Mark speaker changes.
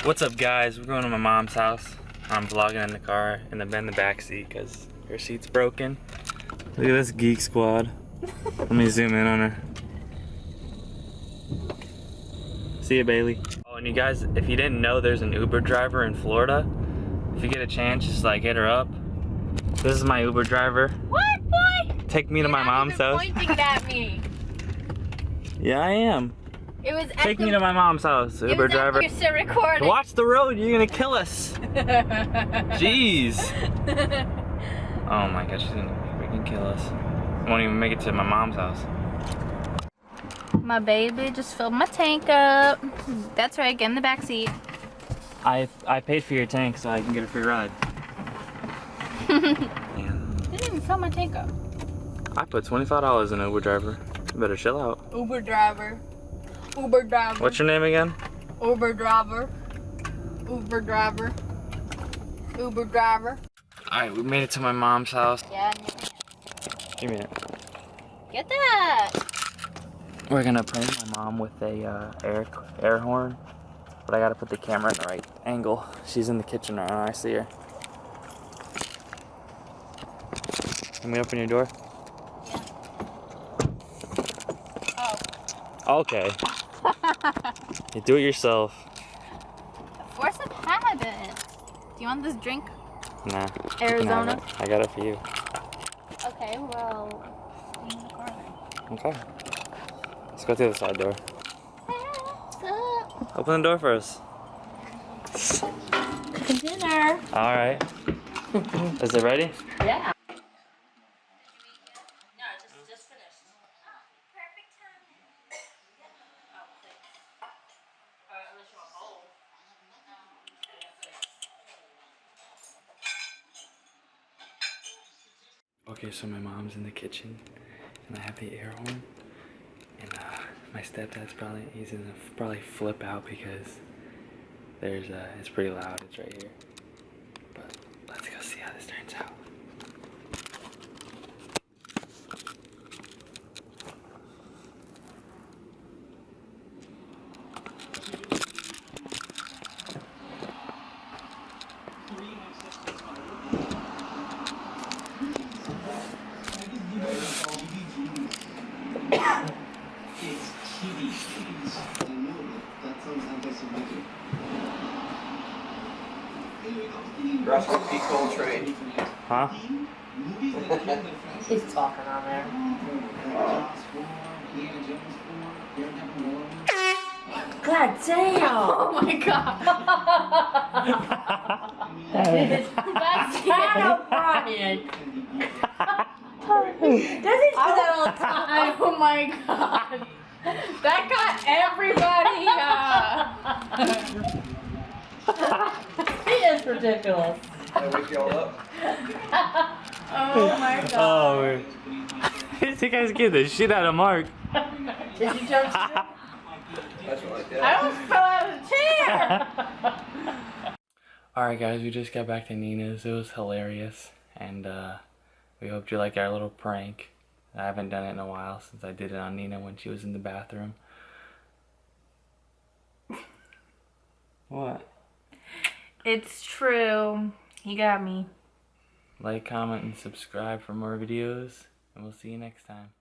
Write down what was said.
Speaker 1: What's up, guys? We're going to my mom's house. I'm vlogging in the car and I'm in the back seat because her seat's broken. Look at this geek squad. Let me zoom in on her. See ya, Bailey. Oh, and you guys, if you didn't know, there's an Uber driver in Florida. If you get a chance, just like hit her up. This is my Uber driver.
Speaker 2: What, boy?
Speaker 1: Take me to my mom's house.
Speaker 2: You're not even pointing at me.
Speaker 1: Yeah, I am.
Speaker 2: It was.
Speaker 1: Take me to my mom's house, Uber driver.
Speaker 2: You're still recording.
Speaker 1: Watch the road. You're gonna kill us. Jeez. Oh my God, she's gonna freaking kill us. Won't even make it to my mom's house.
Speaker 2: My baby just filled my tank up. That's right, get in the back seat.
Speaker 1: I paid for your tank so I can get a free ride. Man.
Speaker 2: Didn't even fill my tank up.
Speaker 1: I put $25 in Uber driver. You better chill out.
Speaker 2: Uber driver. Uber driver.
Speaker 1: What's your name again?
Speaker 2: Uber driver. Uber driver. Uber driver.
Speaker 1: Alright, we made it to my mom's house.
Speaker 2: Yeah.
Speaker 1: Give me it.
Speaker 2: Get that.
Speaker 1: We're gonna prank my mom with a air horn, but I gotta put the camera in the right angle. She's in the kitchen right now. I see her. Can we open your door?
Speaker 2: Yeah.
Speaker 1: Oh. Okay. You do it yourself.
Speaker 2: Force of habit. Do you want this drink?
Speaker 1: Nah.
Speaker 2: Arizona?
Speaker 1: I got it for you.
Speaker 2: Okay, well, in the corner.
Speaker 1: Okay. Let's go through the side door. Open the door for us.
Speaker 2: Dinner.
Speaker 1: Alright. Is it ready?
Speaker 2: Yeah.
Speaker 1: Okay, so my mom's in the kitchen, and I have the air horn, and my stepdad's he's gonna probably flip out because it's pretty loud. It's right here. But let's go see how this turns out.
Speaker 3: Rusty Coltrane.
Speaker 1: Huh?
Speaker 2: He's talking on there. God damn! Oh my God! That's kind of Brian. Doesn't do that all the time. Oh my God! That got everybody. He is ridiculous.
Speaker 3: That wake y'all up?
Speaker 2: Oh my God!
Speaker 1: Oh, this guy's getting the shit out of Mark.
Speaker 2: Did you jump?
Speaker 3: That's what I did.
Speaker 2: I almost fell out of the chair!
Speaker 1: Alright guys, we just got back to Nina's. It was hilarious, and we hope you like our little prank. I haven't done it in a while since I did it on Nina when she was in the bathroom. What?
Speaker 2: It's true. You got me.
Speaker 1: Like, comment, and subscribe for more videos, and we'll see you next time.